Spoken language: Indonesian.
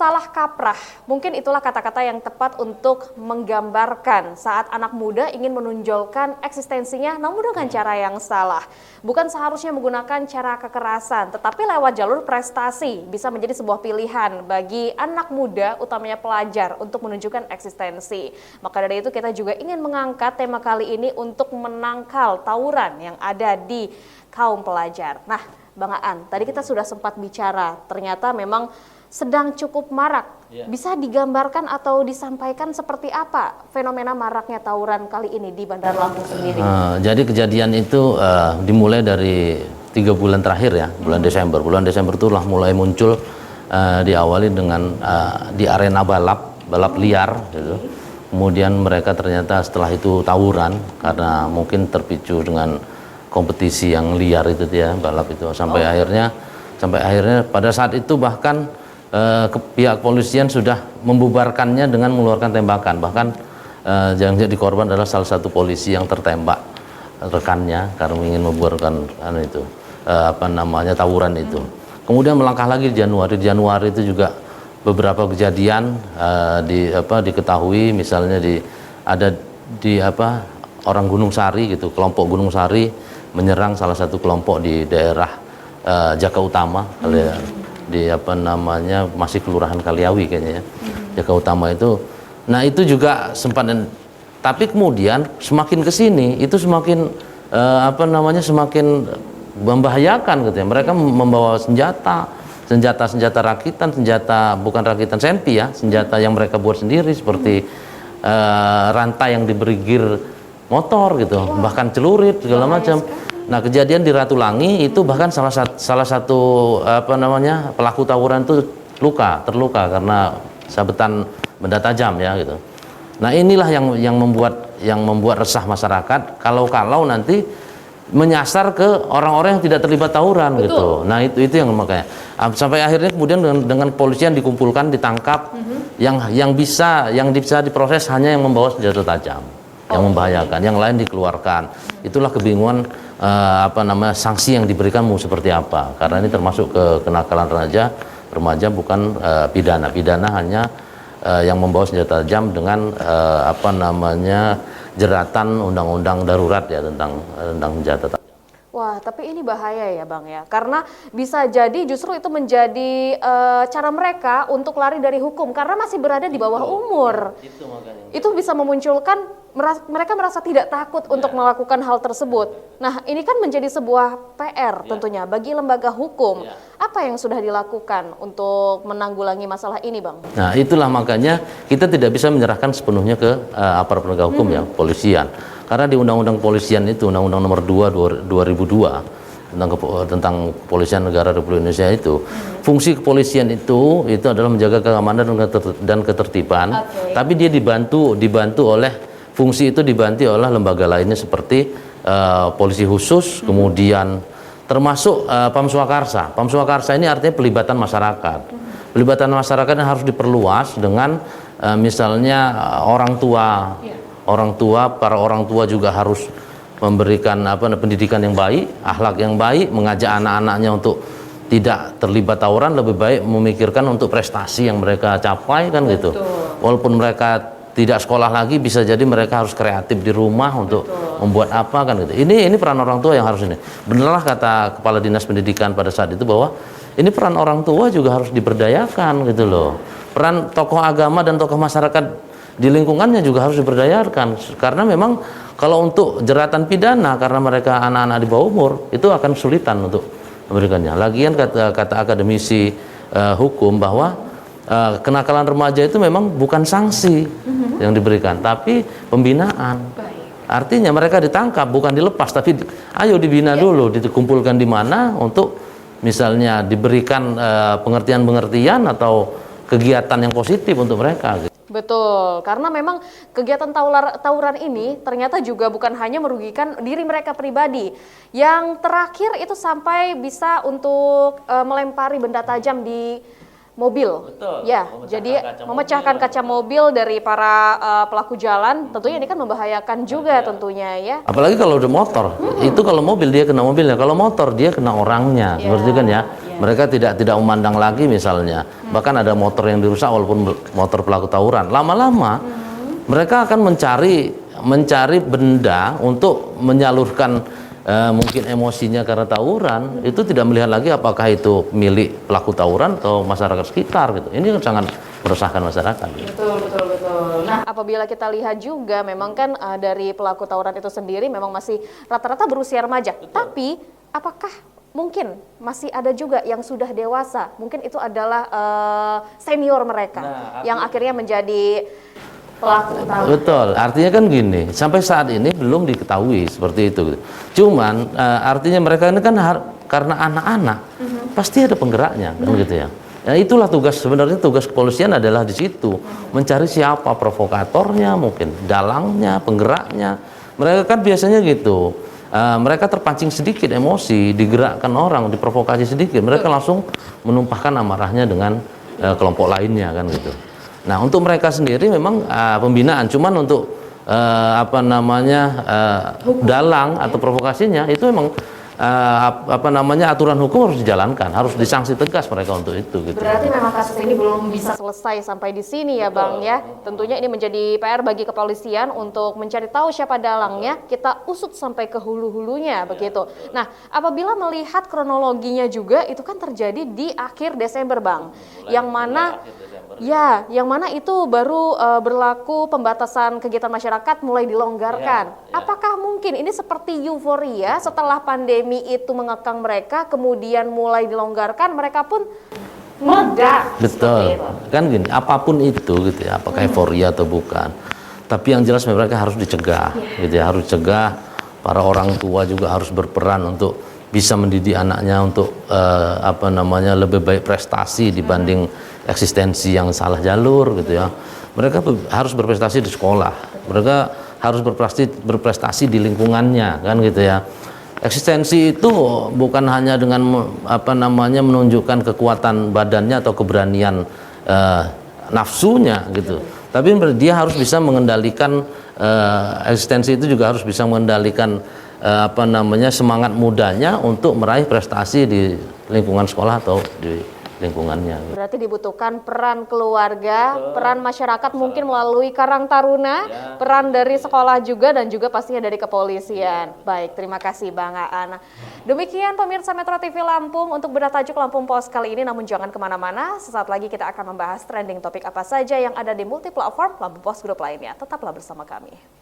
Salah kaprah, mungkin itulah kata-kata yang tepat untuk menggambarkan saat anak muda ingin menonjolkan eksistensinya namun dengan cara yang salah. Bukan seharusnya menggunakan cara kekerasan, tetapi lewat jalur prestasi bisa menjadi sebuah pilihan bagi anak muda, utamanya pelajar, untuk menunjukkan eksistensi. Maka dari itu kita juga ingin mengangkat tema kali ini untuk menangkal tawuran yang ada di kaum pelajar. Nah, Bang Aan, tadi kita sudah sempat bicara, ternyata memang sedang cukup marak. Bisa digambarkan atau disampaikan seperti apa fenomena maraknya tawuran kali ini di Bandar Lampung sendiri? Jadi kejadian itu dimulai dari 3 bulan terakhir ya, bulan Desember. Bulan Desember itulah mulai muncul, diawali dengan di arena balap liar gitu. Kemudian mereka ternyata setelah itu tawuran karena mungkin terpicu dengan kompetisi yang liar itu ya, balap itu sampai akhirnya pada saat itu bahkan pihak kepolisian sudah membubarkannya dengan mengeluarkan tembakan. Bahkan yang jadi korban adalah salah satu polisi yang tertembak rekannya karena ingin membubarkan tawuran itu. Kemudian melangkah lagi di Januari itu juga beberapa kejadian diketahui, misalnya orang Gunung Sari gitu, kelompok Gunung Sari menyerang salah satu kelompok di daerah Jaka Utama, masih Kelurahan Kaliawi kayaknya ya, Jaka Utama itu. Nah itu juga sempat, tapi kemudian semakin kesini itu semakin semakin membahayakan gitu ya. Mereka membawa senjata rakitan, bukan rakitan senpi ya, senjata yang mereka buat sendiri seperti rantai yang diberi gear motor gitu, bahkan celurit segala macam. Nah kejadian di Ratulangi itu bahkan salah satu pelaku tawuran itu terluka karena sabetan benda tajam ya gitu. Nah inilah yang membuat resah masyarakat kalau nanti menyasar ke orang-orang yang tidak terlibat tawuran. Betul. Gitu. Nah itu yang makanya sampai akhirnya kemudian dengan kepolisian dikumpulkan, ditangkap, yang bisa diproses hanya yang membawa senjata tajam, yang membahayakan, yang lain dikeluarkan. Itulah kebingungan sanksi yang diberikan mau seperti apa, karena ini termasuk ke kenakalan remaja bukan pidana hanya yang membawa senjata tajam dengan jeratan undang-undang darurat ya tentang senjata tajam. Wah, tapi ini bahaya ya Bang ya, karena bisa jadi justru itu menjadi cara mereka untuk lari dari hukum karena masih berada di bawah umur. Itu bisa memunculkan mereka merasa tidak takut untuk melakukan hal tersebut. Nah, ini kan menjadi sebuah PR tentunya bagi lembaga hukum. Apa yang sudah dilakukan untuk menanggulangi masalah ini, Bang? Nah, itulah makanya kita tidak bisa menyerahkan sepenuhnya ke aparat penegak hukum ya, polisian. Karena di Undang-Undang Polisian itu, Undang-Undang Nomor 2 2002 tentang Kepolisian Negara Republik Indonesia itu, fungsi kepolisian itu adalah menjaga keamanan dan ketertiban. Tapi dia dibantu oleh fungsi itu dibantu oleh lembaga lainnya seperti polisi khusus, kemudian termasuk Pamswakarsa. Pamswakarsa ini artinya pelibatan masyarakat. Pelibatan masyarakat yang harus diperluas dengan misalnya orang tua. Para orang tua juga harus memberikan pendidikan yang baik, akhlak yang baik, mengajak anak-anaknya untuk tidak terlibat tawuran, lebih baik memikirkan untuk prestasi yang mereka capai kan. Betul. Gitu. Walaupun mereka tidak sekolah lagi, bisa jadi mereka harus kreatif di rumah untuk membuat apa kan gitu. Ini peran orang tua yang harus ini. Benarlah kata Kepala Dinas Pendidikan pada saat itu bahwa ini peran orang tua juga harus diberdayakan gitu loh. Peran tokoh agama dan tokoh masyarakat di lingkungannya juga harus diberdayakan, karena memang kalau untuk jeratan pidana karena mereka anak-anak di bawah umur itu akan kesulitan untuk memberikannya. Lagian kata akademisi hukum bahwa kenakalan remaja itu memang bukan sanksi yang diberikan, tapi pembinaan. Artinya mereka ditangkap bukan dilepas, tapi ayo dibina dulu, dikumpulkan di mana untuk misalnya diberikan pengertian-pengertian atau kegiatan yang positif untuk mereka. Betul, karena memang kegiatan tawuran ini ternyata juga bukan hanya merugikan diri mereka pribadi. Yang terakhir itu sampai bisa untuk melempari benda tajam di mobil. Betul, Ya, memecahkan jadi kaca memecahkan mobil. kaca mobil dari para pelaku jalan, tentunya ini kan membahayakan juga tentunya ya. Apalagi kalau udah motor, itu kalau mobil dia kena mobilnya, kalau motor dia kena orangnya, Ya, seperti itu kan ya. ya. Mereka tidak memandang lagi misalnya, bahkan ada motor yang dirusak walaupun motor pelaku tawuran. Lama-lama mereka akan mencari benda untuk menyalurkan mungkin emosinya karena tawuran, itu tidak melihat lagi apakah itu milik pelaku tawuran atau masyarakat sekitar gitu. Ini kan sangat meresahkan masyarakat. Betul, betul, betul. Nah, apabila kita lihat juga memang kan dari pelaku tawuran itu sendiri memang masih rata-rata berusia remaja. Tapi apakah mungkin masih ada juga yang sudah dewasa? Mungkin itu adalah senior mereka yang akhirnya menjadi pelaku utama. Betul, artinya kan gini, sampai saat ini belum diketahui seperti itu. Cuman artinya mereka ini kan karena anak-anak, pasti ada penggeraknya, kan gitu ya. Nah, itulah sebenarnya tugas kepolisian adalah di situ, mencari siapa provokatornya, mungkin dalangnya, penggeraknya. Mereka kan biasanya gitu, mereka terpancing sedikit emosi, digerakkan orang, diprovokasi sedikit, mereka langsung menumpahkan amarahnya dengan kelompok lainnya, kan gitu. Nah, untuk mereka sendiri memang pembinaan, cuman untuk dalang atau provokasinya itu memang aturan hukum harus dijalankan, harus disanksi tegas mereka untuk itu gitu. Berarti memang kasus ini belum bisa selesai sampai di sini ya Bang ya. Tentunya ini menjadi PR bagi kepolisian untuk mencari tahu siapa dalangnya, kita usut sampai ke hulu-hulunya begitu. Nah, apabila melihat kronologinya juga itu kan terjadi di akhir Desember Bang. Yang mana itu baru berlaku pembatasan kegiatan masyarakat mulai dilonggarkan. Apakah mungkin ini seperti euforia setelah pandemi itu mengekang mereka, kemudian mulai dilonggarkan, mereka pun meledak. Betul, kan gini, apapun itu gitu ya, apakah euforia atau bukan. Tapi yang jelas mereka harus dicegah, gitu ya, harus dicegah. Para orang tua juga harus berperan untuk bisa mendidik anaknya untuk lebih baik prestasi dibanding eksistensi yang salah jalur gitu ya. Mereka harus berprestasi di sekolah, mereka harus berprestasi di lingkungannya, kan gitu ya. Eksistensi itu bukan hanya dengan menunjukkan kekuatan badannya atau keberanian nafsunya gitu, tapi dia harus bisa mengendalikan eksistensi itu juga harus bisa mengendalikan semangat mudanya untuk meraih prestasi di lingkungan sekolah atau di lingkungannya. Berarti dibutuhkan peran keluarga, peran masyarakat mungkin melalui Karang Taruna, peran dari sekolah juga dan juga pastinya dari kepolisian. Baik, terima kasih Bang Aan. Demikian pemirsa Metro TV Lampung untuk bedah tajuk Lampung Post kali ini, namun jangan kemana-mana. Sesaat lagi kita akan membahas trending topik apa saja yang ada di multi platform Lampung Post Group lainnya. Tetaplah bersama kami.